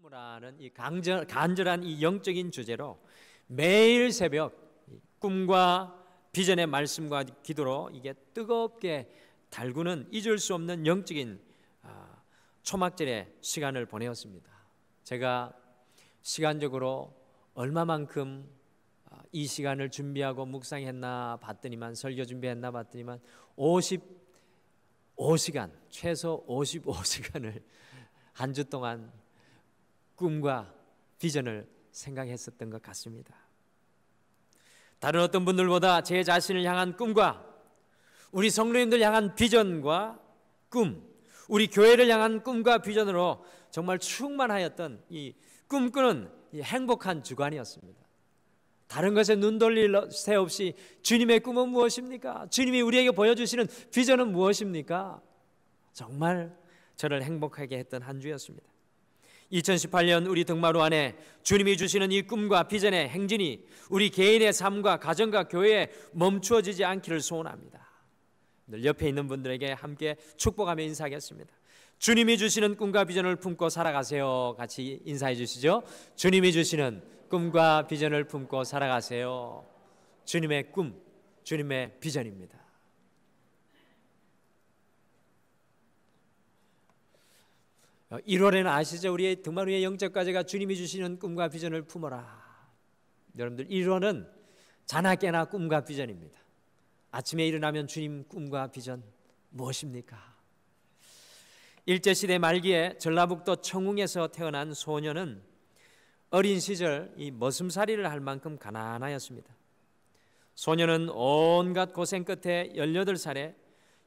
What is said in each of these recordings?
품으라는 이 간절한 이 영적인 주제로 매일 새벽 꿈과 비전의 말씀과 기도로 이게 뜨겁게 달구는 잊을 수 없는 영적인 초막절의 시간을 보내었습니다. 제가 시간적으로 얼마만큼 이 시간을 준비하고 묵상했나 봤더니만, 설교 준비했나 봤더니만 55시간, 최소 55시간을 한 주 동안 꿈과 비전을 생각했었던 것 같습니다. 다른 어떤 분들보다 제 자신을 향한 꿈과 우리 성도님들 향한 비전과 꿈, 우리 교회를 향한 꿈과 비전으로 정말 충만하였던 이 꿈꾸는 이 행복한 주간이었습니다. 다른 것에 눈 돌릴 새 없이 주님의 꿈은 무엇입니까? 주님이 우리에게 보여주시는 비전은 무엇입니까? 정말 저를 행복하게 했던 한 주였습니다. 2018년 우리 등마루 안에 주님이 주시는 이 꿈과 비전의 행진이 우리 개인의 삶과 가정과 교회에 멈추어지지 않기를 소원합니다. 늘 옆에 있는 분들에게 함께 축복하며 인사하겠습니다. 주님이 주시는 꿈과 비전을 품고 살아가세요. 같이 인사해 주시죠. 주님이 주시는 꿈과 비전을 품고 살아가세요. 주님의 꿈, 주님의 비전입니다. 어, 1월에는 아시죠? 우리의 등마루의 영적 과제가 주님이 주시는 꿈과 비전을 품어라. 여러분들 1월은 자나 깨나 꿈과 비전입니다. 아침에 일어나면 주님 꿈과 비전 무엇입니까? 일제시대 말기에 전라북도 청웅에서 태어난 소녀는 어린 시절 이 머슴살이를 할 만큼 가난하였습니다. 소녀는 온갖 고생 끝에 18살에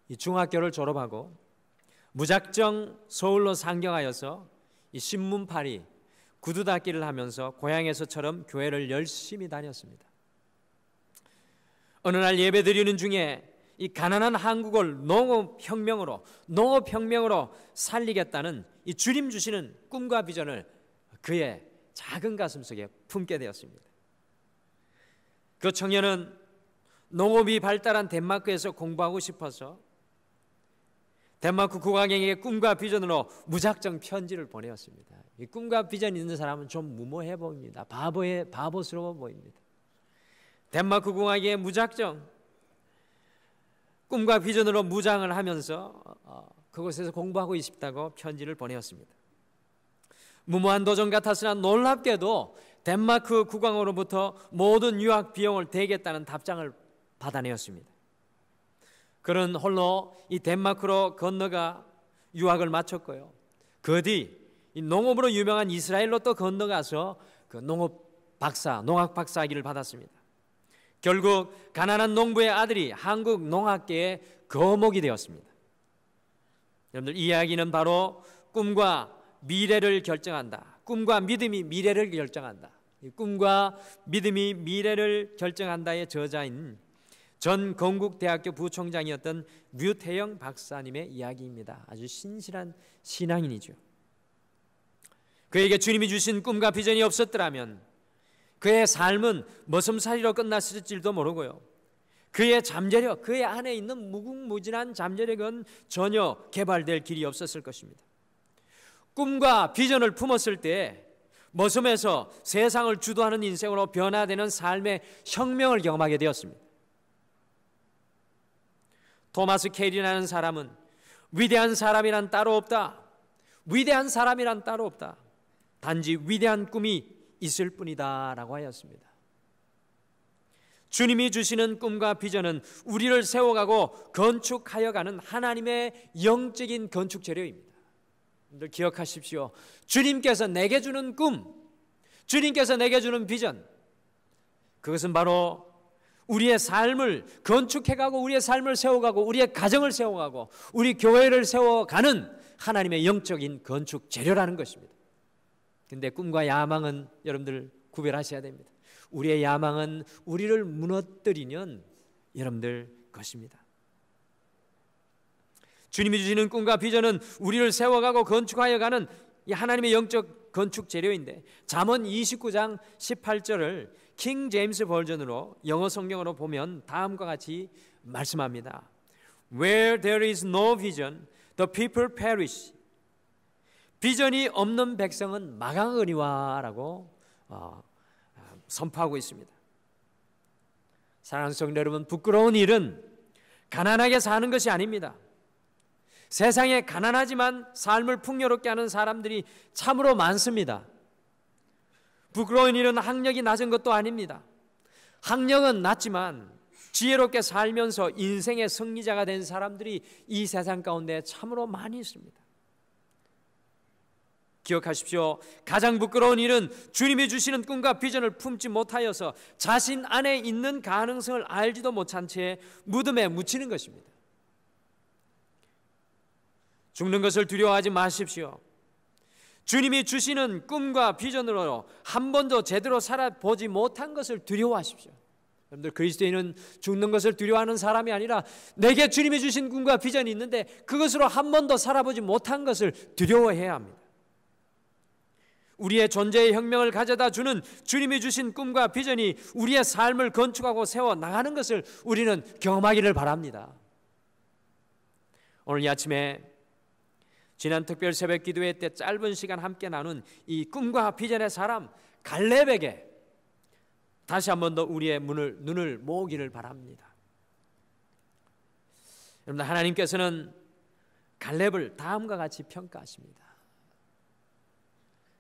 이 중학교를 졸업하고 무작정 서울로 상경하여서 이 신문팔이, 구두 닦기를 하면서 고향에서처럼 교회를 열심히 다녔습니다. 어느 날 예배 드리는 중에 이 가난한 한국을 농업혁명으로 살리겠다는 이 주님 주시는 꿈과 비전을 그의 작은 가슴 속에 품게 되었습니다. 그 청년은 농업이 발달한 덴마크에서 공부하고 싶어서 덴마크 국왕에게 꿈과 비전으로 무작정 편지를 보내었습니다. 이 꿈과 비전 있는 사람은 좀 무모해 보입니다. 바보스러워 보입니다. 덴마크 국왕에게 무작정 꿈과 비전으로 무장을 하면서 그곳에서 공부하고 싶다고 편지를 보내었습니다. 무모한 도전 같았으나 놀랍게도 덴마크 국왕으로부터 모든 유학 비용을 대겠다는 답장을 받아내었습니다. 그는 홀로 이 덴마크로 건너가 유학을 마쳤고요. 그 뒤 이 농업으로 유명한 이스라엘로 또 건너가서 그 농학 박사학위를 받았습니다. 결국 가난한 농부의 아들이 한국 농학계의 거목이 되었습니다. 여러분들, 이 이야기는 바로 꿈과 미래를 결정한다. 꿈과 믿음이 미래를 결정한다. 꿈과 믿음이 미래를 결정한다의 저자인 전 건국대학교 부총장이었던 류태영 박사님의 이야기입니다. 아주 신실한 신앙인이죠. 그에게 주님이 주신 꿈과 비전이 없었더라면 그의 삶은 머슴살이로 끝났을지도 모르고요. 그의 잠재력, 그의 안에 있는 무궁무진한 잠재력은 전혀 개발될 길이 없었을 것입니다. 꿈과 비전을 품었을 때 머슴에서 세상을 주도하는 인생으로 변화되는 삶의 혁명을 경험하게 되었습니다. 토마스 케리라는 사람은 위대한 사람이란 따로 없다. 위대한 사람이란 따로 없다. 단지 위대한 꿈이 있을 뿐이다 라고 하였습니다. 주님이 주시는 꿈과 비전은 우리를 세워가고 건축하여가는 하나님의 영적인 건축 재료입니다. 여러분들 기억하십시오. 주님께서 내게 주는 꿈, 주님께서 내게 주는 비전, 그것은 바로 우리의 삶을 건축해가고 우리의 삶을 세워가고 우리의 가정을 세워가고 우리 교회를 세워가는 하나님의 영적인 건축 재료라는 것입니다. 근데 꿈과 야망은 여러분들 구별하셔야 됩니다. 우리의 야망은 우리를 무너뜨리는 여러분들 것입니다. 주님이 주시는 꿈과 비전은 우리를 세워가고 건축하여가는 이 하나님의 영적 건축 재료인데, 잠언 29장 18절을 킹 제임스 버전으로 영어 성경으로 보면 다음과 같이 말씀합니다. Where there is no vision, the people perish. 비전이 없는 백성은 마강의리와라고 선포하고 있습니다. 사랑하는 성도 여러분, 부끄러운 일은 가난하게 사는 것이 아닙니다. 세상에 가난하지만 삶을 풍요롭게 하는 사람들이 참으로 많습니다. 부끄러운 일은 학력이 낮은 것도 아닙니다. 학력은 낮지만 지혜롭게 살면서 인생의 승리자가 된 사람들이 이 세상 가운데 참으로 많이 있습니다. 기억하십시오. 가장 부끄러운 일은 주님이 주시는 꿈과 비전을 품지 못하여서 자신 안에 있는 가능성을 알지도 못한 채 무덤에 묻히는 것입니다. 죽는 것을 두려워하지 마십시오. 주님이 주시는 꿈과 비전으로 한 번도 제대로 살아보지 못한 것을 두려워하십시오. 여러분들, 그리스도인은 죽는 것을 두려워하는 사람이 아니라 내게 주님이 주신 꿈과 비전이 있는데 그것으로 한 번도 살아보지 못한 것을 두려워해야 합니다. 우리의 존재의 혁명을 가져다 주는 주님이 주신 꿈과 비전이 우리의 삶을 건축하고 세워 나가는 것을 우리는 경험하기를 바랍니다. 오늘 이 아침에 지난 특별 새벽 기도회 때 짧은 시간 함께 나눈 이 꿈과 비전의 사람 갈렙에게 다시 한 번 더 우리의 눈을 모으기를 바랍니다. 여러분, 하나님께서는 갈렙을 다음과 같이 평가하십니다.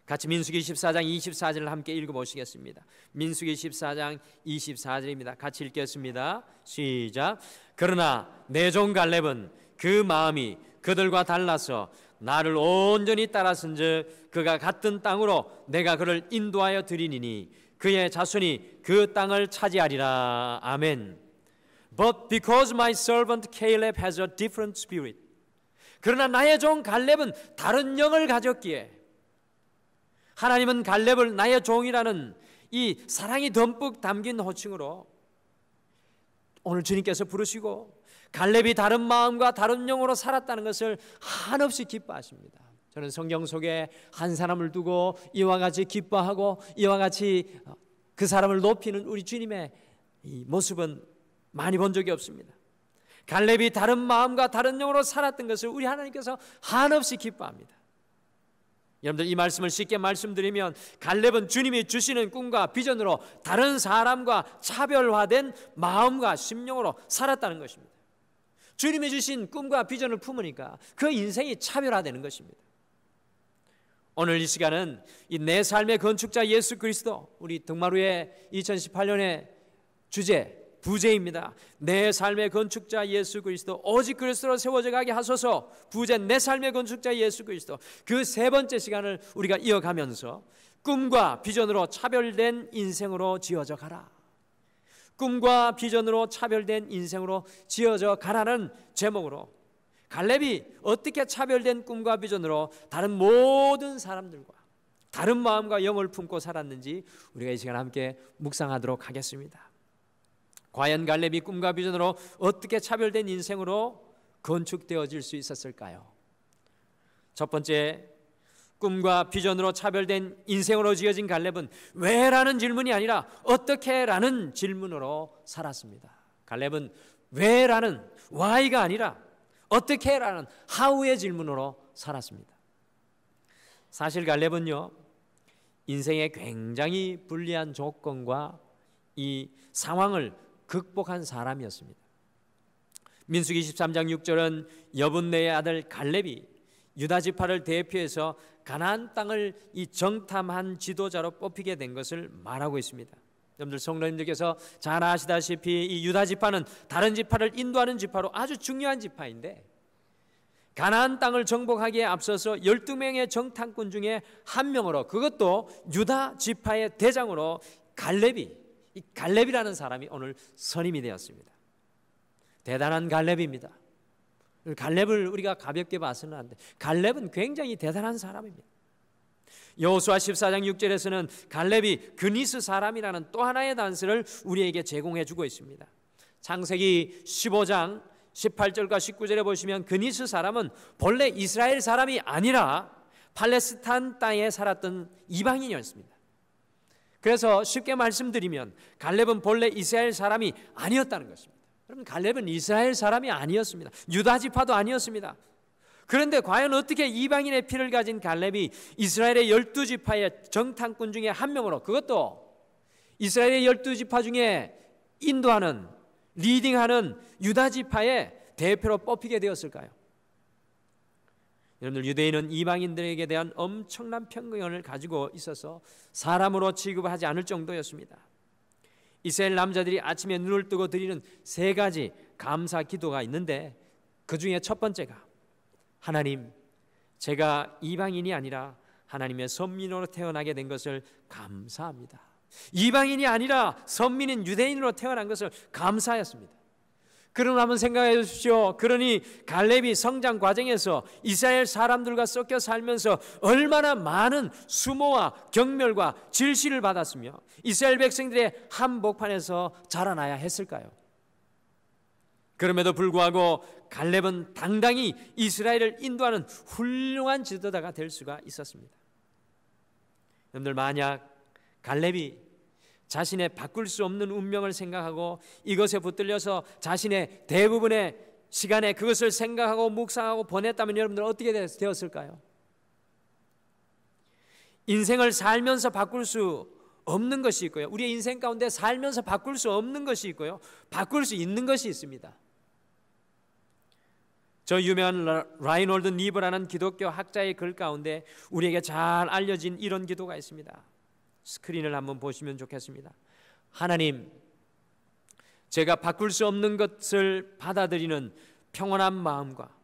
같이 민수기 14장 24절을 함께 읽어보시겠습니다. 민수기 14장 24절입니다. 같이 읽겠습니다. 시작. 그러나 내 종 갈렙은 그 마음이 그들과 달라서 나를 온전히 따랐은즉 그가 같은 땅으로 내가 그를 인도하여 드리니니 그의 자손이 그 땅을 차지하리라. 아멘. But because my servant Caleb has a different spirit. 그러나 나의 종 갈렙은 다른 영을 가졌기에 하나님은 갈렙을 나의 종이라는 이 사랑이 듬뿍 담긴 호칭으로 오늘 주님께서 부르시고 갈렙이 다른 마음과 다른 영으로 살았다는 것을 한없이 기뻐하십니다. 저는 성경 속에 한 사람을 두고 이와 같이 기뻐하고 이와 같이 그 사람을 높이는 우리 주님의 이 모습은 많이 본 적이 없습니다. 갈렙이 다른 마음과 다른 영으로 살았던 것을 우리 하나님께서 한없이 기뻐합니다. 여러분들, 이 말씀을 쉽게 말씀드리면 갈렙은 주님이 주시는 꿈과 비전으로 다른 사람과 차별화된 마음과 심령으로 살았다는 것입니다. 주님이 주신 꿈과 비전을 품으니까 그 인생이 차별화되는 것입니다. 오늘 이 시간은 이 내 삶의 건축자 예수 그리스도, 우리 등마루의 2018년의 주제 부제입니다. 내 삶의 건축자 예수 그리스도, 오직 그리스도로 세워져 가게 하소서. 부제 내 삶의 건축자 예수 그리스도. 그 세 번째 시간을 우리가 이어가면서 꿈과 비전으로 차별된 인생으로 지어져 가라. 꿈과 비전으로 차별된 인생으로 지어져 가라는 제목으로 갈렙이 어떻게 차별된 꿈과 비전으로 다른 모든 사람들과 다른 마음과 영을 품고 살았는지 우리가 이 시간 함께 묵상하도록 하겠습니다. 과연 갈렙이 꿈과 비전으로 어떻게 차별된 인생으로 건축되어질 수 있었을까요? 첫 번째, 꿈과 비전으로 차별된 인생으로 지어진 갈렙은 왜라는 질문이 아니라 어떻게라는 질문으로 살았습니다. 갈렙은 왜라는 why가 아니라 어떻게라는 how의 질문으로 살았습니다. 사실 갈렙은요, 인생의 굉장히 불리한 조건과 이 상황을 극복한 사람이었습니다. 민수기 13장 6절은 여분네의 아들 갈렙이 유다 지파를 대표해서 가나안 땅을 이 정탐한 지도자로 뽑히게 된 것을 말하고 있습니다. 여러분들, 성도님들께서 잘 아시다시피 이 유다 지파는 다른 지파를 인도하는 지파로 아주 중요한 지파인데, 가나안 땅을 정복하기에 앞서서 12명의 정탐꾼 중에 한 명으로, 그것도 유다 지파의 대장으로 이 갈렙이라는 사람이 오늘 선임이 되었습니다. 대단한 갈렙입니다. 갈렙을 우리가 가볍게 봐서는 안 돼. 갈렙은 굉장히 대단한 사람입니다. 여호수아 14장 6절에서는 갈렙이 그니스 사람이라는 또 하나의 단서를 우리에게 제공해 주고 있습니다. 창세기 15장 18절과 19절에 보시면 그니스 사람은 본래 이스라엘 사람이 아니라 팔레스타인 땅에 살았던 이방인이었습니다. 그래서 쉽게 말씀드리면 갈렙은 본래 이스라엘 사람이 아니었다는 것입니다. 여러분, 갈렙은 이스라엘 사람이 아니었습니다. 유다 지파도 아니었습니다. 그런데 과연 어떻게 이방인의 피를 가진 갈렙이 이스라엘의 12지파의 정탐꾼 중에 한 명으로, 그것도 이스라엘의 12지파 중에 인도하는, 리딩하는 유다지파의 대표로 뽑히게 되었을까요? 여러분들, 유대인은 이방인들에게 대한 엄청난 편견을 가지고 있어서 사람으로 취급하지 않을 정도였습니다. 이스라엘 남자들이 아침에 눈을 뜨고 드리는 3가지 감사 기도가 있는데, 그 중에 첫 번째가 하나님, 제가 이방인이 아니라 하나님의 선민으로 태어나게 된 것을 감사합니다. 이방인이 아니라 선민인 유대인으로 태어난 것을 감사하였습니다. 그럼 한번 생각해 주십시오. 그러니 갈렙이 성장 과정에서 이스라엘 사람들과 섞여 살면서 얼마나 많은 수모와 경멸과 질시를 받았으며 이스라엘 백성들의 한복판에서 자라나야 했을까요? 그럼에도 불구하고 갈렙은 당당히 이스라엘을 인도하는 훌륭한 지도자가 될 수가 있었습니다. 여러분들, 만약 갈렙이 자신의 바꿀 수 없는 운명을 생각하고 이것에 붙들려서 자신의 대부분의 시간에 그것을 생각하고 묵상하고 보냈다면 여러분들 어떻게 되었을까요? 인생을 살면서 바꿀 수 없는 것이 있고요, 우리의 인생 가운데 살면서 바꿀 수 없는 것이 있고요, 바꿀 수 있는 것이 있습니다. 저 유명한 라이놀드 니브라는 기독교 학자의 글 가운데 우리에게 잘 알려진 이런 기도가 있습니다. 스크린을 한번 보시면 좋겠습니다. 하나님, 제가 바꿀 수 없는 것을 받아들이는 평온한 마음과,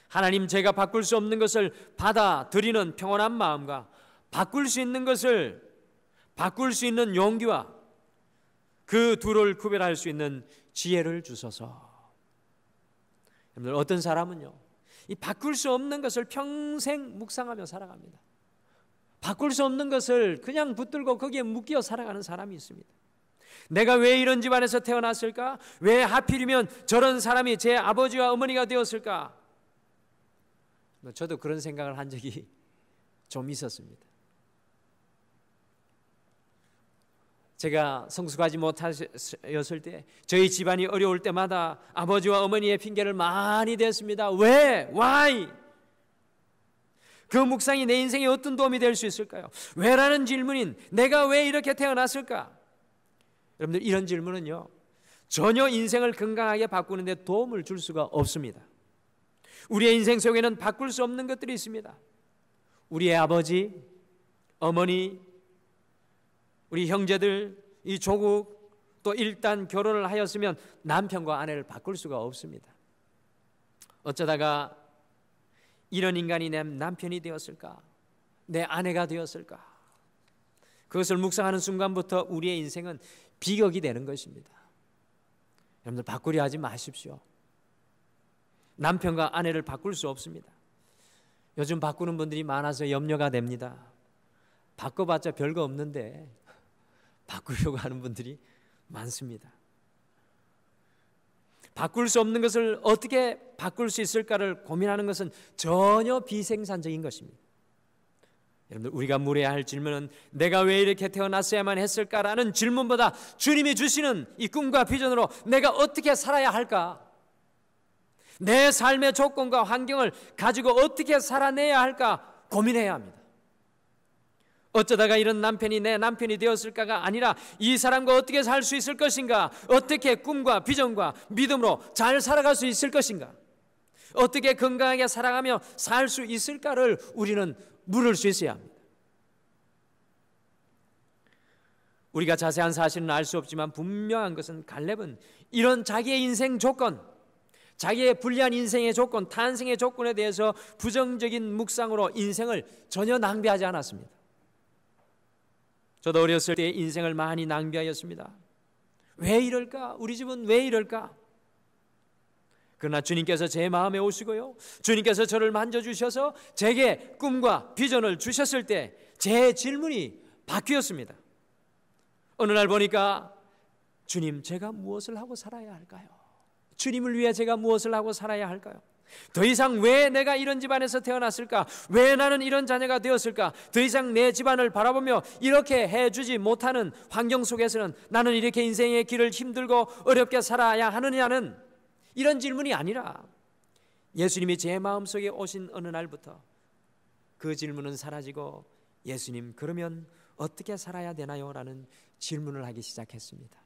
하나님, 제가 바꿀 수 없는 것을 받아들이는 평온한 마음과, 바꿀 수 있는 것을 바꿀 수 있는 용기와 그 둘을 구별할 수 있는 지혜를 주소서. 여러분들, 어떤 사람은요, 이 바꿀 수 없는 것을 평생 묵상하며 살아갑니다. 바꿀 수 없는 것을 그냥 붙들고 거기에 묶여 살아가는 사람이 있습니다. 내가 왜 이런 집안에서 태어났을까? 왜 하필이면 저런 사람이 제 아버지와 어머니가 되었을까? 저도 그런 생각을 한 적이 좀 있었습니다. 제가 성숙하지 못하였을 때, 저희 집안이 어려울 때마다 아버지와 어머니의 핑계를 많이 댔습니다. 왜? Why? 그 묵상이 내 인생에 어떤 도움이 될 수 있을까요? 왜라는 질문인, 내가 왜 이렇게 태어났을까? 여러분들, 이런 질문은요, 전혀 인생을 건강하게 바꾸는 데 도움을 줄 수가 없습니다. 우리의 인생 속에는 바꿀 수 없는 것들이 있습니다. 우리의 아버지, 어머니, 우리 형제들, 이 조국, 또 일단 결혼을 하였으면 남편과 아내를 바꿀 수가 없습니다. 어쩌다가 이런 인간이 내 남편이 되었을까? 내 아내가 되었을까? 그것을 묵상하는 순간부터 우리의 인생은 비극이 되는 것입니다. 여러분들, 바꾸려 하지 마십시오. 남편과 아내를 바꿀 수 없습니다. 요즘 바꾸는 분들이 많아서 염려가 됩니다. 바꿔봤자 별거 없는데 바꾸려고 하는 분들이 많습니다. 바꿀 수 없는 것을 어떻게 바꿀 수 있을까를 고민하는 것은 전혀 비생산적인 것입니다. 여러분들, 우리가 물어야 할 질문은 내가 왜 이렇게 태어났어야만 했을까라는 질문보다 주님이 주시는 이 꿈과 비전으로 내가 어떻게 살아야 할까? 내 삶의 조건과 환경을 가지고 어떻게 살아내야 할까 고민해야 합니다. 어쩌다가 이런 남편이 내 남편이 되었을까가 아니라 이 사람과 어떻게 살 수 있을 것인가, 어떻게 꿈과 비전과 믿음으로 잘 살아갈 수 있을 것인가, 어떻게 건강하게 살아가며 살 수 있을까를 우리는 물을 수 있어야 합니다. 우리가 자세한 사실은 알 수 없지만 분명한 것은 갈렙은 이런 자기의 인생 조건, 자기의 불리한 인생의 조건, 탄생의 조건에 대해서 부정적인 묵상으로 인생을 전혀 낭비하지 않았습니다. 저도 어렸을 때 인생을 많이 낭비하였습니다. 왜 이럴까? 우리 집은 왜 이럴까? 그러나 주님께서 제 마음에 오시고요, 주님께서 저를 만져주셔서 제게 꿈과 비전을 주셨을 때 제 질문이 바뀌었습니다. 어느 날 보니까, 주님, 제가 무엇을 하고 살아야 할까요? 주님을 위해 제가 무엇을 하고 살아야 할까요? 더 이상 왜 내가 이런 집안에서 태어났을까? 왜 나는 이런 자녀가 되었을까? 더 이상 내 집안을 바라보며 이렇게 해주지 못하는 환경 속에서는 나는 이렇게 인생의 길을 힘들고 어렵게 살아야 하느냐는 이런 질문이 아니라, 예수님이 제 마음속에 오신 어느 날부터 그 질문은 사라지고 예수님, 그러면 어떻게 살아야 되나요? 라는 질문을 하기 시작했습니다.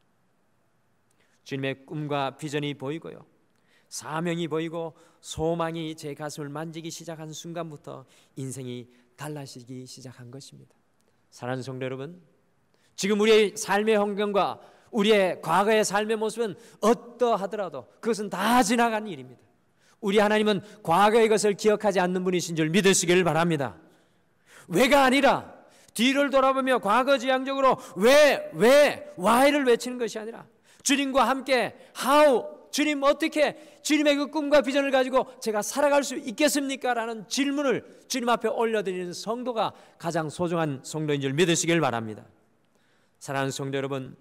주님의 꿈과 비전이 보이고요, 사명이 보이고 소망이 제 가슴을 만지기 시작한 순간부터 인생이 달라지기 시작한 것입니다. 사랑하는 성도 여러분, 지금 우리의 삶의 환경과 우리의 과거의 삶의 모습은 어떠하더라도 그것은 다 지나간 일입니다. 우리 하나님은 과거의 것을 기억하지 않는 분이신 줄 믿으시길 바랍니다. 왜가 아니라 뒤를 돌아보며 과거지향적으로 why를 외치는 것이 아니라 주님과 함께 how, 주님 어떻게 주님의 그 꿈과 비전을 가지고 제가 살아갈 수 있겠습니까? 라는 질문을 주님 앞에 올려드리는 성도가 가장 소중한 성도인 줄 믿으시길 바랍니다. 사랑하는 성도 여러분,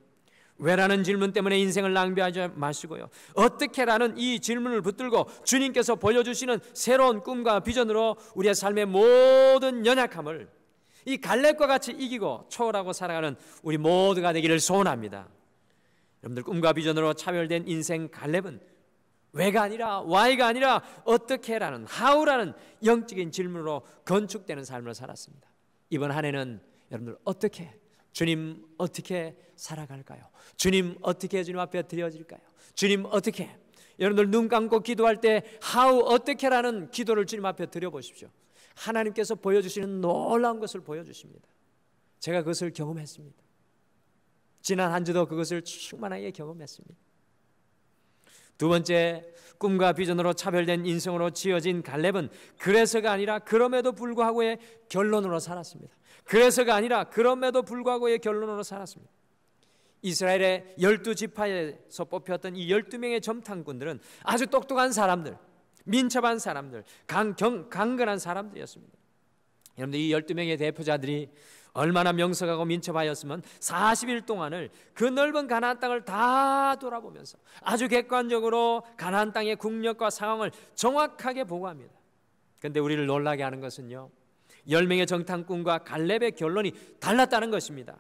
왜라는 질문 때문에 인생을 낭비하지 마시고요, 어떻게라는 이 질문을 붙들고 주님께서 보여주시는 새로운 꿈과 비전으로 우리의 삶의 모든 연약함을 이 갈렙과 같이 이기고 초월하고 살아가는 우리 모두가 되기를 소원합니다. 여러분들, 꿈과 비전으로 차별된 인생 갈렙은 왜가 아니라 why가 아니라 어떻게라는 how라는 영적인 질문으로 건축되는 삶을 살았습니다. 이번 한 해는 여러분들 어떻게, 주님 어떻게 살아갈까요? 주님 어떻게 주님 앞에 드려질까요? 주님 어떻게, 여러분들 눈 감고 기도할 때 how, 어떻게라는 기도를 주님 앞에 드려보십시오. 하나님께서 보여주시는 놀라운 것을 보여주십니다. 제가 그것을 경험했습니다. 지난 한 주도 그것을 충만하게 경험했습니다. 두 번째, 꿈과 비전으로 차별된 인생으로 지어진 갈렙은 그래서가 아니라 그럼에도 불구하고의 결론으로 살았습니다. 그래서가 아니라 그럼에도 불구하고의 결론으로 살았습니다. 이스라엘의 12지파에서 뽑혔던 이 12명의 점탕꾼들은 아주 똑똑한 사람들, 민첩한 사람들, 강건한 사람들이었습니다. 여러분들, 이 12명의 대표자들이 얼마나 명석하고 민첩하였으면 40일 동안을 그 넓은 가나안 땅을 다 돌아보면서 아주 객관적으로 가나안 땅의 국력과 상황을 정확하게 보고합니다. 그런데 우리를 놀라게 하는 것은요, 10명의 정탐꾼과 갈렙의 결론이 달랐다는 것입니다.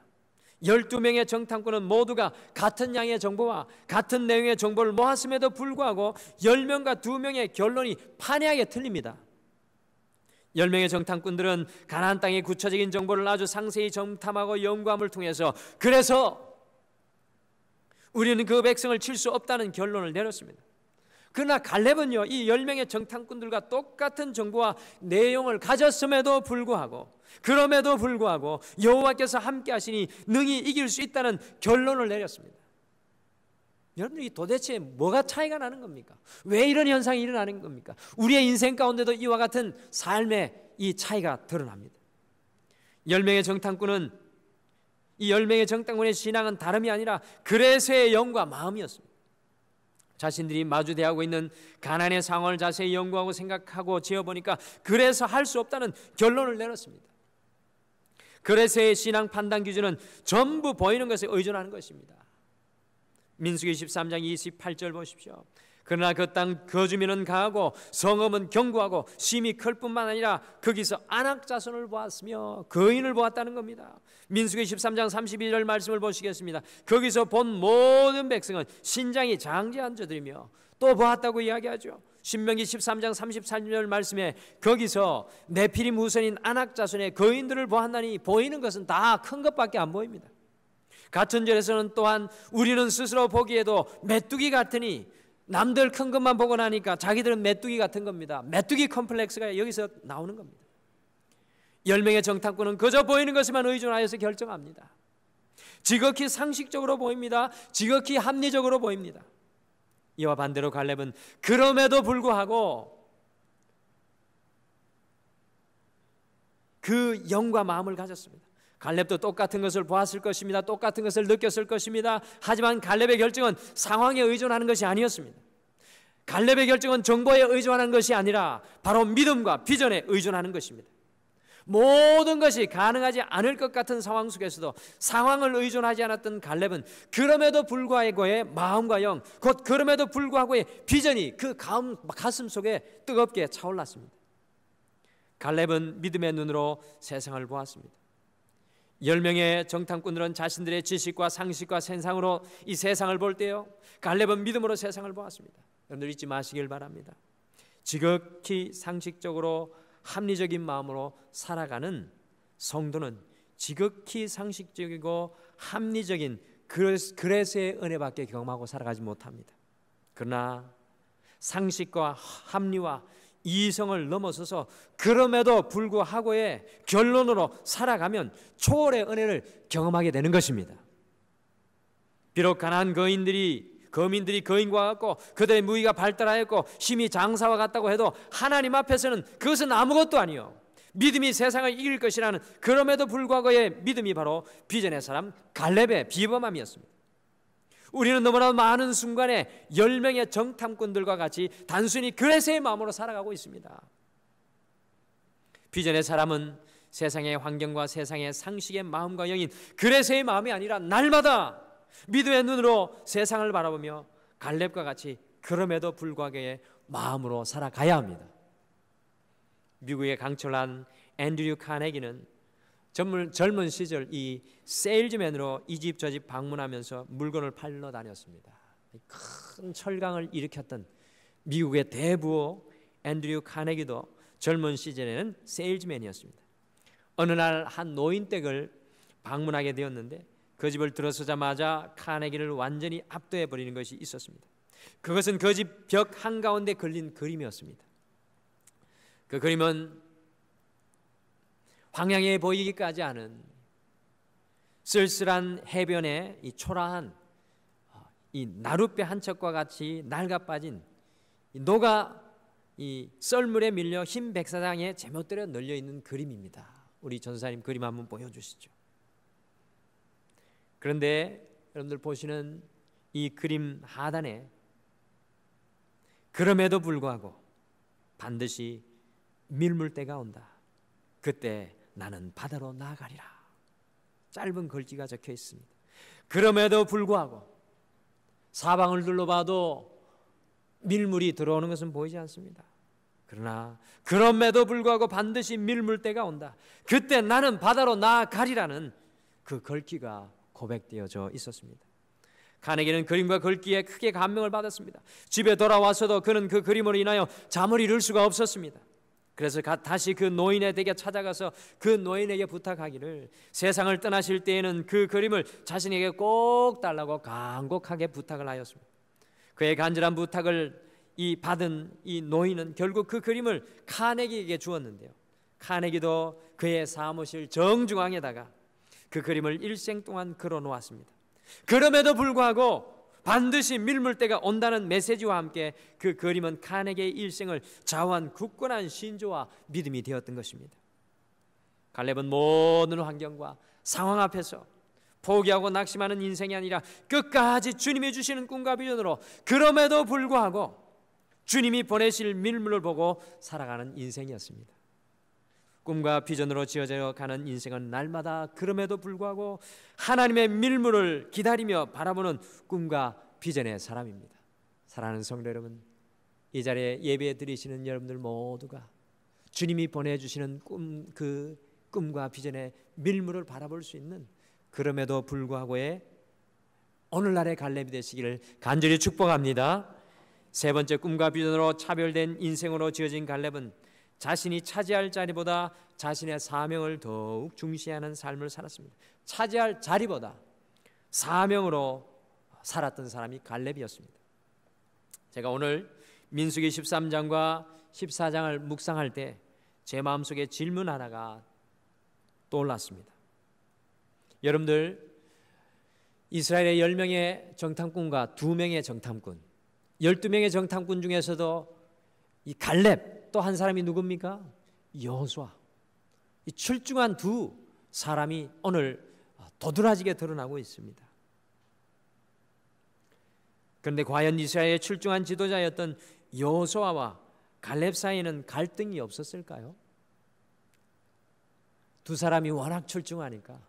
12명의 정탐꾼은 모두가 같은 양의 정보와 같은 내용의 정보를 모았음에도 불구하고 10명과 2명의 결론이 판이하게 틀립니다. 10명의 정탐꾼들은 가나안 땅의 구체적인 정보를 아주 상세히 정탐하고 연구함을 통해서 그래서 우리는 그 백성을 칠 수 없다는 결론을 내렸습니다. 그러나 갈렙은요, 이 10명의 정탐꾼들과 똑같은 정보와 내용을 가졌음에도 불구하고, 그럼에도 불구하고 여호와께서 함께 하시니 능히 이길 수 있다는 결론을 내렸습니다. 여러분들이 도대체 뭐가 차이가 나는 겁니까? 왜 이런 현상이 일어나는 겁니까? 우리의 인생 가운데도 이와 같은 삶의 이 차이가 드러납니다. 10명의 정탐꾼은, 이 10명의 정탐꾼의 신앙은 다름이 아니라 그레스의 영과 마음이었습니다. 자신들이 마주대하고 있는 가나안의 상황을 자세히 연구하고 생각하고 지어보니까 그래서 할 수 없다는 결론을 내렸습니다. 그레스의 신앙 판단 기준은 전부 보이는 것에 의존하는 것입니다. 민수기 13장 28절 보십시오. 그러나 그 땅 거주민은 강하고 성읍은 견고하고 심이 클 뿐만 아니라 거기서 아낙 자손을 보았으며 거인을 보았다는 겁니다. 민수기 13장 32절 말씀을 보시겠습니다. 거기서 본 모든 백성은 신장이 장대한 자들이며 또 보았다고 이야기하죠. 신명기 13장 34절 말씀에 거기서 네피림 후손인 아낙 자손의 거인들을 보았나니 보이는 것은 다 큰 것밖에 안 보입니다. 같은 절에서는 또한 우리는 스스로 보기에도 메뚜기 같으니, 남들 큰 것만 보고 나니까 자기들은 메뚜기 같은 겁니다. 메뚜기 컴플렉스가 여기서 나오는 겁니다. 10명의 정탐꾼은 그저 보이는 것에만 의존하여서 결정합니다. 지극히 상식적으로 보입니다. 지극히 합리적으로 보입니다. 이와 반대로 갈렙은 그럼에도 불구하고 그 영과 마음을 가졌습니다. 갈렙도 똑같은 것을 보았을 것입니다. 똑같은 것을 느꼈을 것입니다. 하지만 갈렙의 결정은 상황에 의존하는 것이 아니었습니다. 갈렙의 결정은 정보에 의존하는 것이 아니라 바로 믿음과 비전에 의존하는 것입니다. 모든 것이 가능하지 않을 것 같은 상황 속에서도 상황을 의존하지 않았던 갈렙은 그럼에도 불구하고의 마음과 영, 곧 그럼에도 불구하고의 비전이 그 가슴 속에 뜨겁게 차올랐습니다. 갈렙은 믿음의 눈으로 세상을 보았습니다. 10명의 정탐꾼들은 자신들의 지식과 상식과 sen상으로 이 세상을 볼 때요, 갈렙은 믿음으로 세상을 보았습니다. 여러분들 잊지 마시길 바랍니다. 지극히 상식적으로 합리적인 마음으로 살아가는 성도는 지극히 상식적이고 합리적인 그레스의 은혜밖에 경험하고 살아가지 못합니다. 그러나 상식과 합리와 이성을 넘어서서 그럼에도 불구하고의 결론으로 살아가면 초월의 은혜를 경험하게 되는 것입니다. 비록 가난한 거민들이 거인과 같고 그들의 무의가 발달하였고 힘이 장사와 같다고 해도 하나님 앞에서는 그것은 아무것도 아니요 믿음이 세상을 이길 것이라는 그럼에도 불구하고의 믿음이 바로 비전의 사람 갈렙의 비범함이었습니다. 우리는 너무나 많은 순간에 10명의 정탐꾼들과 같이 단순히 그레스의 마음으로 살아가고 있습니다. 비전의 사람은 세상의 환경과 세상의 상식의 마음과 영인 그레스의 마음이 아니라 날마다 믿음의 눈으로 세상을 바라보며 갈렙과 같이 그럼에도 불구하고의 마음으로 살아가야 합니다. 미국의 강철한 앤드류 카네기는 젊은 시절 이 세일즈맨으로 이 집 저 집 방문하면서 물건을 팔러 다녔습니다. 큰 철강을 일으켰던 미국의 대부호 앤드류 카네기도 젊은 시절에는 세일즈맨이었습니다. 어느 날 한 노인댁을 방문하게 되었는데 그 집을 들어서자마자 카네기를 완전히 압도해 버리는 것이 있었습니다. 그것은 그 집 벽 한가운데 걸린 그림이었습니다. 그 그림은 황량해 보이기까지 하는 쓸쓸한 해변에 이 초라한 이 나룻배 한 척과 같이 낡아빠진 녹아 이 썰물에 밀려 흰 백사장에 제멋대로 널려 있는 그림입니다. 우리 전사님 그림 한번 보여주시죠. 그런데 여러분들 보시는 이 그림 하단에 그럼에도 불구하고 반드시 밀물 때가 온다. 그때 나는 바다로 나아가리라. 짧은 글귀가 적혀 있습니다. 그럼에도 불구하고 사방을 둘러봐도 밀물이 들어오는 것은 보이지 않습니다. 그러나 그럼에도 불구하고 반드시 밀물 때가 온다. 그때 나는 바다로 나아가리라는 그 글귀가 고백되어져 있었습니다. 카네기는 그림과 글귀에 크게 감명을 받았습니다. 집에 돌아와서도 그는 그 그림으로 인하여 잠을 이룰 수가 없었습니다. 그래서 다시 그 노인의 댁에 찾아가서 그 노인에게 부탁하기를 세상을 떠나실 때에는 그 그림을 자신에게 꼭 달라고 간곡하게 부탁을 하였습니다. 그의 간절한 부탁을 받은 이 노인은 결국 그 그림을 카네기에게 주었는데요. 카네기도 그의 사무실 정중앙에다가 그 그림을 일생 동안 걸어놓았습니다. 그럼에도 불구하고 반드시 밀물때가 온다는 메시지와 함께 그 그림은 카네기의 일생을 좌우한 굳건한 신조와 믿음이 되었던 것입니다. 갈렙은 모든 환경과 상황 앞에서 포기하고 낙심하는 인생이 아니라 끝까지 주님이 주시는 꿈과 비전으로 그럼에도 불구하고 주님이 보내실 밀물을 보고 살아가는 인생이었습니다. 꿈과 비전으로 지어져 가는 인생은 날마다 그럼에도 불구하고 하나님의 밀물을 기다리며 바라보는 꿈과 비전의 사람입니다. 사랑하는 성도 여러분, 이 자리에 예배 드리시는 여러분들 모두가 주님이 보내주시는 그 꿈과 비전의 밀물을 바라볼 수 있는 그럼에도 불구하고의 오늘날의 갈렙이 되시기를 간절히 축복합니다. 세 번째, 꿈과 비전으로 차별된 인생으로 지어진 갈렙은 자신이 차지할 자리보다 자신의 사명을 더욱 중시하는 삶을 살았습니다. 차지할 자리보다 사명으로 살았던 사람이 갈렙이었습니다. 제가 오늘 민수기 13장과 14장을 묵상할 때 제 마음속에 질문 하나가 떠올랐습니다. 여러분들, 이스라엘의 10명의 정탐꾼과 2명의 정탐꾼, 12명의 정탐꾼 중에서도 이 갈렙 또 한 사람이 누굽니까? 여호수아. 이 출중한 두 사람이 오늘 도드라지게 드러나고 있습니다. 그런데 과연 이스라엘의 출중한 지도자였던 여호수아와 갈렙 사이에는 갈등이 없었을까요? 두 사람이 워낙 출중하니까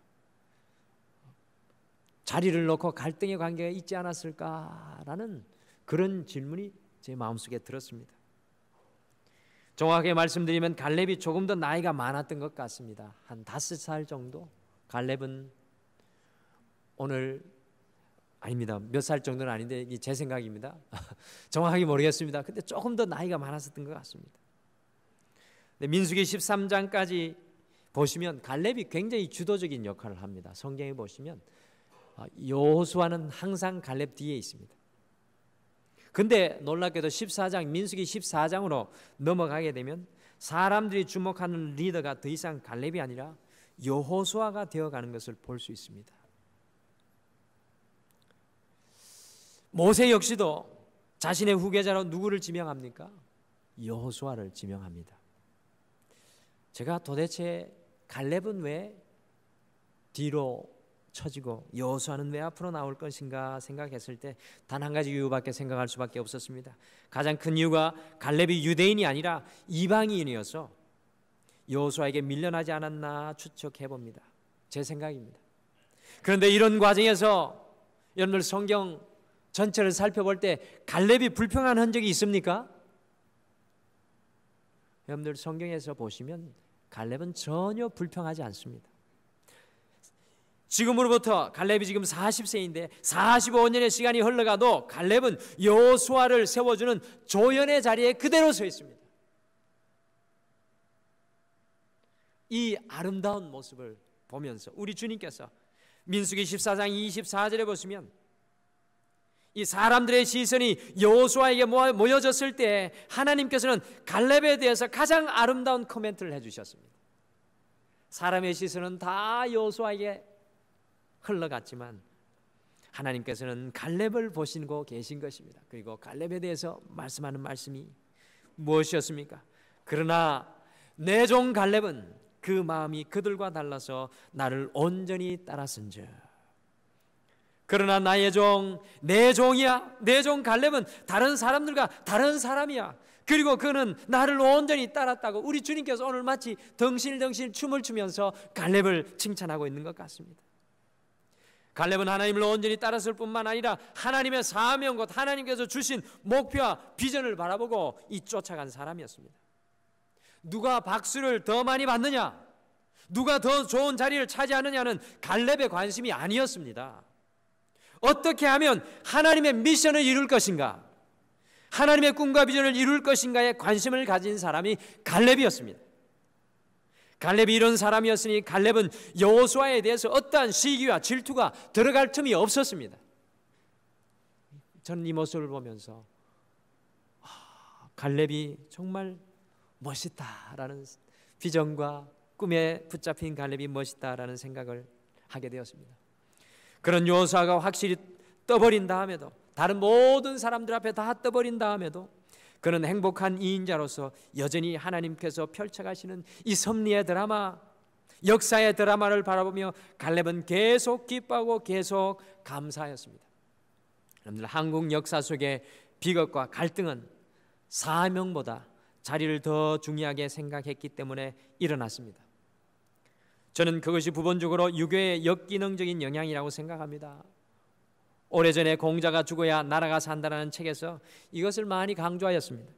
자리를 놓고 갈등의 관계가 있지 않았을까라는 그런 질문이 제 마음속에 들었습니다. 정확하게 말씀드리면 갈렙이 조금 더 나이가 많았던 것 같습니다. 한 5살 정도. 갈렙은 오늘 아닙니다. 몇 살 정도는 아닌데 이게 제 생각입니다. 정확하게 모르겠습니다. 근데 조금 더 나이가 많았었던 것 같습니다. 민수기 13장까지 보시면 갈렙이 굉장히 주도적인 역할을 합니다. 성경에 보시면 여호수아는 항상 갈렙 뒤에 있습니다. 근데 놀랍게도 14장 민수기 14장으로 넘어가게 되면 사람들이 주목하는 리더가 더 이상 갈렙이 아니라 여호수아가 되어가는 것을 볼 수 있습니다. 모세 역시도 자신의 후계자로 누구를 지명합니까? 여호수아를 지명합니다. 제가 도대체 갈렙은 왜 뒤로 처지고 여호수아는 왜 앞으로 나올 것인가 생각했을 때 단 한 가지 이유밖에 생각할 수밖에 없었습니다. 가장 큰 이유가 갈렙이 유대인이 아니라 이방인이어서 여호수아에게 밀려나지 않았나 추측해 봅니다. 제 생각입니다. 그런데 이런 과정에서 여러분들 성경 전체를 살펴볼 때 갈렙이 불평한 흔적이 있습니까? 여러분들 성경에서 보시면 갈렙은 전혀 불평하지 않습니다. 지금으로부터 갈렙이 지금 40세인데 45년의 시간이 흘러가도 갈렙은 여호수아를 세워주는 조연의 자리에 그대로 서 있습니다. 이 아름다운 모습을 보면서 우리 주님께서 민수기 14장 24절에 보시면 이 사람들의 시선이 여호수아에게 모여졌을 때 하나님께서는 갈렙에 대해서 가장 아름다운 코멘트를 해주셨습니다. 사람의 시선은 다 여호수아에게 흘러갔지만 하나님께서는 갈렙을 보시고 계신 것입니다. 그리고 갈렙에 대해서 말씀하는 말씀이 무엇이었습니까? 그러나 내 종 갈렙은 그 마음이 그들과 달라서 나를 온전히 따랐은즉 그러나 나의 종, 내 종이야. 내 종 갈렙은 다른 사람들과 다른 사람이야. 그리고 그는 나를 온전히 따랐다고 우리 주님께서 오늘 마치 덩실덩실 춤을 추면서 갈렙을 칭찬하고 있는 것 같습니다. 갈렙은 하나님을 온전히 따랐을 뿐만 아니라 하나님의 사명 곧 하나님께서 주신 목표와 비전을 바라보고 이 쫓아간 사람이었습니다. 누가 박수를 더 많이 받느냐, 누가 더 좋은 자리를 차지하느냐는 갈렙의 관심이 아니었습니다. 어떻게 하면 하나님의 미션을 이룰 것인가, 하나님의 꿈과 비전을 이룰 것인가에 관심을 가진 사람이 갈렙이었습니다. 갈렙이 이런 사람이었으니 갈렙은 여호수아에 대해서 어떠한 시기와 질투가 들어갈 틈이 없었습니다. 저는 이 모습을 보면서 갈렙이 정말 멋있다라는 비전과 꿈에 붙잡힌 갈렙이 멋있다라는 생각을 하게 되었습니다. 그런 여호수아가 확실히 떠버린 다음에도, 다른 모든 사람들 앞에 다 떠버린 다음에도 그는 행복한 이인자로서 여전히 하나님께서 펼쳐가시는 이 섭리의 드라마, 역사의 드라마를 바라보며 갈렙은 계속 기뻐하고 계속 감사하였습니다. 여러분들, 한국 역사 속의 비극과 갈등은 사명보다 자리를 더 중요하게 생각했기 때문에 일어났습니다. 저는 그것이 부분적으로 유교의 역기능적인 영향이라고 생각합니다. 오래전에 공자가 죽어야 나라가 산다라는 책에서 이것을 많이 강조하였습니다.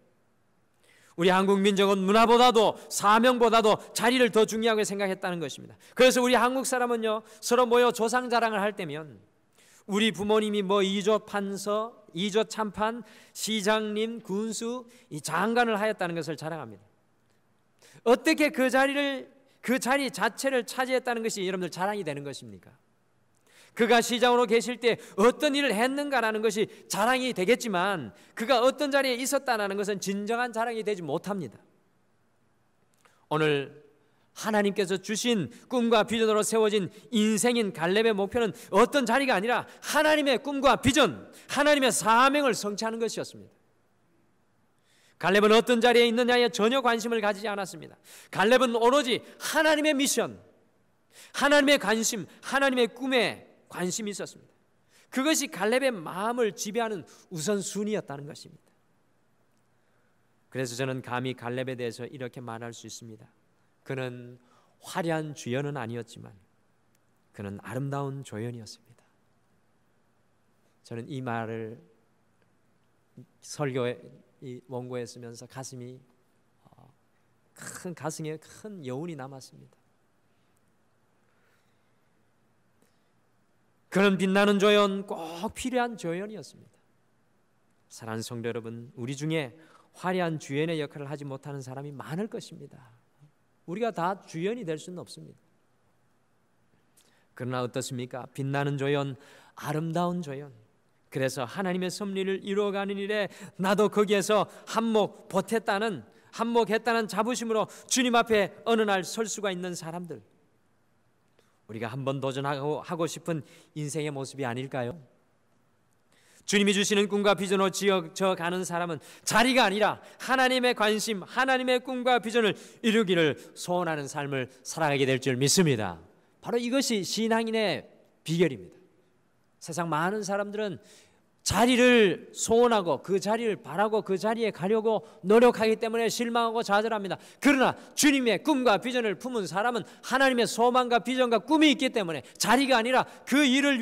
우리 한국 민족은 문화보다도 사명보다도 자리를 더 중요하게 생각했다는 것입니다. 그래서 우리 한국 사람은요, 서로 모여 조상 자랑을 할 때면 우리 부모님이 뭐 이조 판서, 이조 참판, 시장님, 군수, 이 장관을 하였다는 것을 자랑합니다. 어떻게 그 자리 자체를 차지했다는 것이 여러분들 자랑이 되는 것입니까? 그가 시장으로 계실 때 어떤 일을 했는가라는 것이 자랑이 되겠지만 그가 어떤 자리에 있었다는 것은 진정한 자랑이 되지 못합니다. 오늘 하나님께서 주신 꿈과 비전으로 세워진 인생인 갈렙의 목표는 어떤 자리가 아니라 하나님의 꿈과 비전, 하나님의 사명을 성취하는 것이었습니다. 갈렙은 어떤 자리에 있느냐에 전혀 관심을 가지지 않았습니다. 갈렙은 오로지 하나님의 미션, 하나님의 관심, 하나님의 꿈에 관심이 있었습니다. 그것이 갈렙의 마음을 지배하는 우선순위였다는 것입니다. 그래서 저는 감히 갈렙에 대해서 이렇게 말할 수 있습니다. 그는 화려한 주연은 아니었지만 그는 아름다운 조연이었습니다. 저는 이 말을 설교에 원고에 쓰면서 가슴에 큰 여운이 남았습니다. 그런 빛나는 조연, 꼭 필요한 조연이었습니다. 사랑하는 성도 여러분, 우리 중에 화려한 주연의 역할을 하지 못하는 사람이 많을 것입니다. 우리가 다 주연이 될 수는 없습니다. 그러나 어떻습니까? 빛나는 조연, 아름다운 조연. 그래서 하나님의 섭리를 이루어가는 일에 나도 거기에서 한몫했다는 자부심으로 주님 앞에 어느 날 설 수가 있는 사람들, 우리가 한번 도전하고 싶은 인생의 모습이 아닐까요? 주님이 주시는 꿈과 비전으로 지어져가는 사람은 자리가 아니라 하나님의 관심, 하나님의 꿈과 비전을 이루기를 소원하는 삶을 살아가게 될 줄 믿습니다. 바로 이것이 신앙인의 비결입니다. 세상 많은 사람들은 자리를 소원하고 그 자리를 바라고 그 자리에 가려고 노력하기 때문에 실망하고 좌절합니다. 그러나 주님의 꿈과 비전을 품은 사람은 하나님의 소망과 비전과 꿈이 있기 때문에 자리가 아니라 그 일을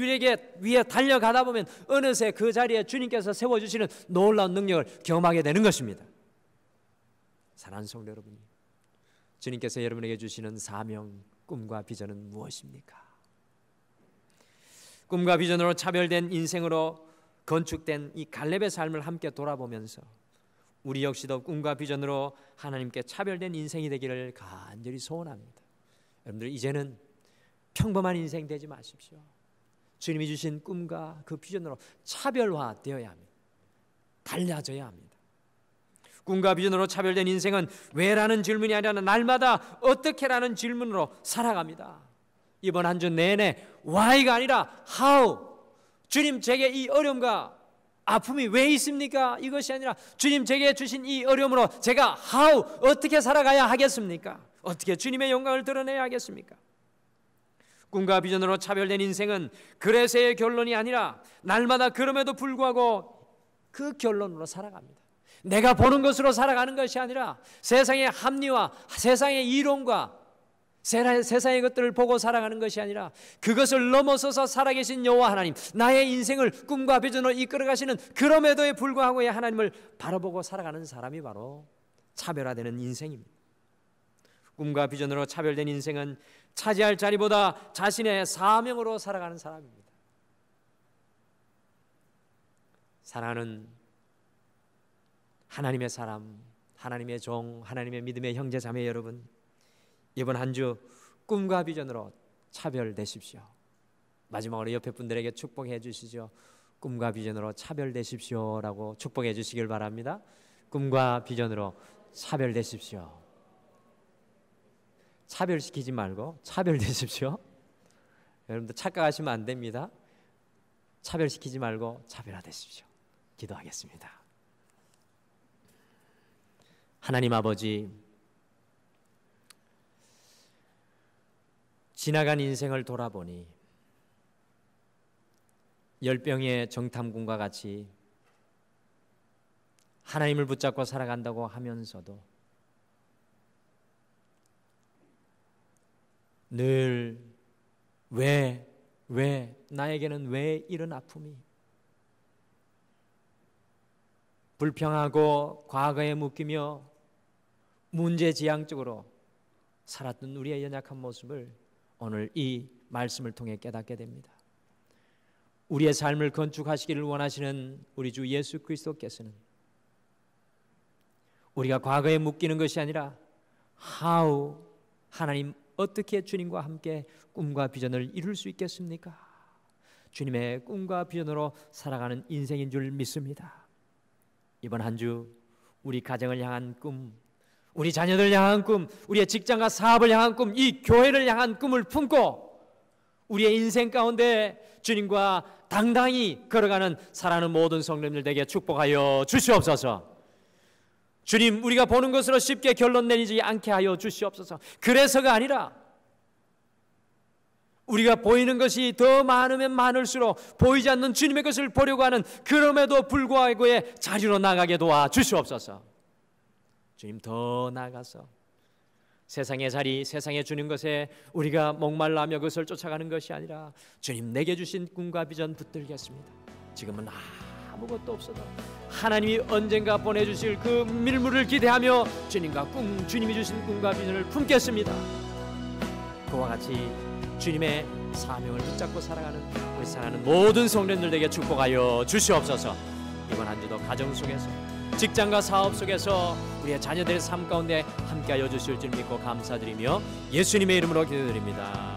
위해 달려가다 보면 어느새 그 자리에 주님께서 세워주시는 놀라운 능력을 경험하게 되는 것입니다. 사랑하는 성도 여러분, 주님께서 여러분에게 주시는 사명, 꿈과 비전은 무엇입니까? 꿈과 비전으로 차별된 인생으로 건축된 이 갈렙의 삶을 함께 돌아보면서 우리 역시도 꿈과 비전으로 하나님께 차별된 인생이 되기를 간절히 소원합니다. 여러분들, 이제는 평범한 인생 되지 마십시오. 주님이 주신 꿈과 그 비전으로 차별화되어야 합니다. 달라져야 합니다. 꿈과 비전으로 차별된 인생은 왜라는 질문이 아니라 날마다 어떻게라는 질문으로 살아갑니다. 이번 한 주 내내 why가 아니라 how. 주님, 제게 이 어려움과 아픔이 왜 있습니까? 이것이 아니라 주님, 제게 주신 이 어려움으로 제가 how, 어떻게 살아가야 하겠습니까? 어떻게 주님의 영광을 드러내야 하겠습니까? 꿈과 비전으로 차별된 인생은 그래서의 결론이 아니라 날마다 그럼에도 불구하고 그 결론으로 살아갑니다. 내가 보는 것으로 살아가는 것이 아니라 세상의 합리화, 세상의 이론과 세상의 것들을 보고 살아가는 것이 아니라 그것을 넘어서서 살아계신 여호와 하나님, 나의 인생을 꿈과 비전으로 이끌어가시는 그럼에도 불구하고의 하나님을 바라보고 살아가는 사람이 바로 차별화되는 인생입니다. 꿈과 비전으로 차별된 인생은 차지할 자리보다 자신의 사명으로 살아가는 사람입니다. 사랑하는 하나님의 사람, 하나님의 종, 하나님의 믿음의 형제 자매 여러분, 이번 한 주 꿈과 비전으로 차별되십시오. 마지막으로 옆에 분들에게 축복해 주시죠. 꿈과 비전으로 차별되십시오라고 축복해 주시길 바랍니다. 꿈과 비전으로 차별되십시오. 차별시키지 말고 차별되십시오. 여러분들 착각하시면 안 됩니다. 차별시키지 말고 차별화되십시오. 기도하겠습니다. 하나님 아버지, 지나간 인생을 돌아보니 열병의 정탐꾼과 같이 하나님을 붙잡고 살아간다고 하면서도 늘 왜 나에게는 왜 이런 아픔이, 불평하고 과거에 묶이며 문제지향적으로 살았던 우리의 연약한 모습을 오늘 이 말씀을 통해 깨닫게 됩니다. 우리의 삶을 건축하시기를 원하시는 우리 주 예수 그리스도께서는 우리가 과거에 묶이는 것이 아니라 how, 하나님 어떻게 주님과 함께 꿈과 비전을 이룰 수 있겠습니까? 주님의 꿈과 비전으로 살아가는 인생인 줄 믿습니다. 이번 한 주 우리 가정을 향한 꿈, 우리 자녀들 향한 꿈, 우리의 직장과 사업을 향한 꿈, 이 교회를 향한 꿈을 품고 우리의 인생 가운데 주님과 당당히 걸어가는 사랑하는 모든 성도님들 되게 축복하여 주시옵소서. 주님, 우리가 보는 것으로 쉽게 결론 내리지 않게 하여 주시옵소서. 그래서가 아니라 우리가 보이는 것이 더 많으면 많을수록 보이지 않는 주님의 것을 보려고 하는 그럼에도 불구하고의 자리로 나가게 도와 주시옵소서. 주님, 더 나아가서 세상의 자리, 세상에 주는 것에 우리가 목말라하며 그것을 쫓아가는 것이 아니라 주님, 내게 주신 꿈과 비전 붙들겠습니다. 지금은 아무것도 없어도 하나님이 언젠가 보내주실 그 밀물을 기대하며 주님이 주신 꿈과 비전을 품겠습니다. 그와 같이 주님의 사명을 붙잡고 살아가는 우리 사랑하는 모든 성도님들에게 축복하여 주시옵소서. 이번 한 주도 가정 속에서, 직장과 사업 속에서 우리의 자녀들의 삶 가운데 함께하여 주실 줄 믿고 감사드리며 예수님의 이름으로 기도드립니다.